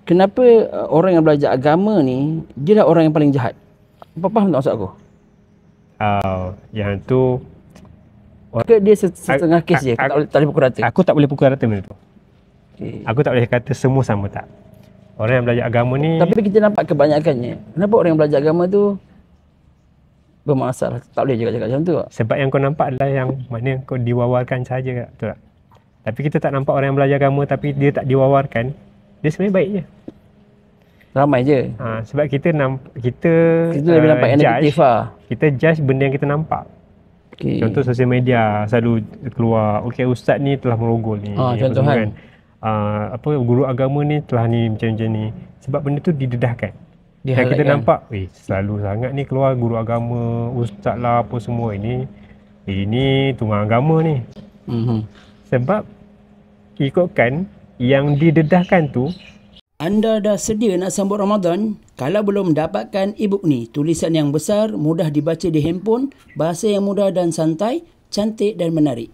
kenapa orang yang belajar agama ni dia lah orang yang paling jahat? Apa faham tak maksud aku? Yang tu ke dia setengah kes je, tak boleh pukul rata? Aku tak boleh pukul rata benda tu. Okay. Aku tak boleh kata semua sama, tak. Orang yang belajar agama ni, tapi kita nampak kebanyakannya, kenapa orang yang belajar agama tu bermasalah? Tak boleh juga cakap macam tu. Sebab yang kau nampak adalah yang mana kau diwawarkan saja, betul tak? Tapi kita tak nampak orang yang belajar agama tapi dia tak diwawarkan, dia sebenarnya baik je. Ramai je. Sebab kita lebih nampak yang negatif lah. Kita judge benda yang kita nampak. Okay. Contoh sosial media selalu keluar, okey ustaz ni telah merogol ni. Contohan. Guru agama ni telah ni macam ni. Sebab benda tu didedahkan. Dan kita nampak, selalu sangat ni keluar guru agama, ustaz lah apa semua ini tunggang agama ni. Sebab ikutkan yang didedahkan tu. Anda dah sedia nak sambut Ramadan? Kalau belum dapatkan e-book ni, tulisan yang besar, mudah dibaca di handphone, bahasa yang mudah dan santai, cantik dan menarik.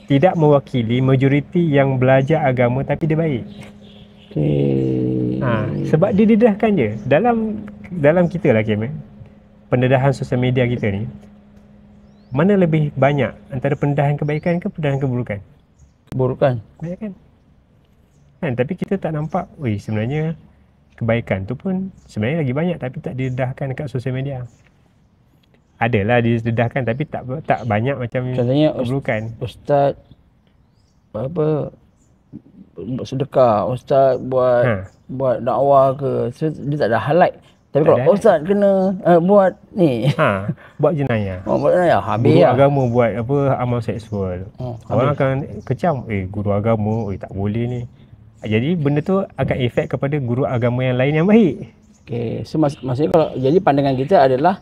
Tidak mewakili majoriti yang belajar agama tapi dia baik. Sebab dia didedahkan je. Dalam kita lah Kim, pendedahan sosial media kita ni, mana lebih banyak antara pendedahan kebaikan ke pendedahan keburukan? Keburukan. Kebaikan. Tapi kita tak nampak, sebenarnya kebaikan tu pun sebenarnya lagi banyak tapi tak didedahkan dekat sosial media. Adalah didedahkan tapi tak banyak macam contohnya keburukan. Ustaz buat sedekah, ustaz buat dakwah ke, so, dia tak ada highlight. Tapi kalau ustaz kena buat ni, buat jenayah. Buat jenayah, habis guru agama buat amal seksual. Orang akan kecam, guru agama, tak boleh ni. Jadi benda tu akan efek kepada guru agama yang lain yang baik. Okey, so maksudnya kalau jadi pandangan kita adalah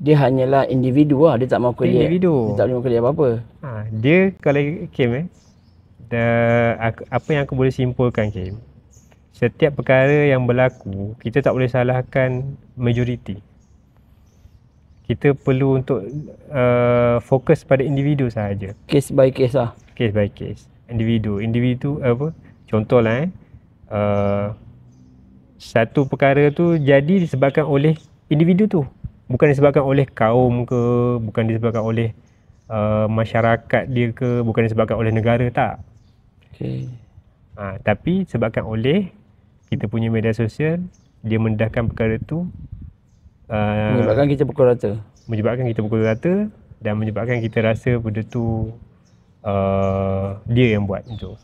dia hanyalah individu lah, dia tak mau kuliah. Dia tak boleh kuliah apa-apa. Dia kalau Kim apa yang aku boleh simpulkan Kim, setiap perkara yang berlaku kita tak boleh salahkan majoriti. Kita perlu untuk fokus pada individu sahaja. Case by case lah. Case by case. Individu contohlah satu perkara tu jadi disebabkan oleh individu tu, bukan disebabkan oleh kaum ke, bukan disebabkan oleh masyarakat dia ke, bukan disebabkan oleh negara, tak. Tapi disebabkan oleh kita punya media sosial, dia mendedahkan perkara tu, menyebabkan kita pukul rata dan menyebabkan kita rasa benda tu dia yang buat itu.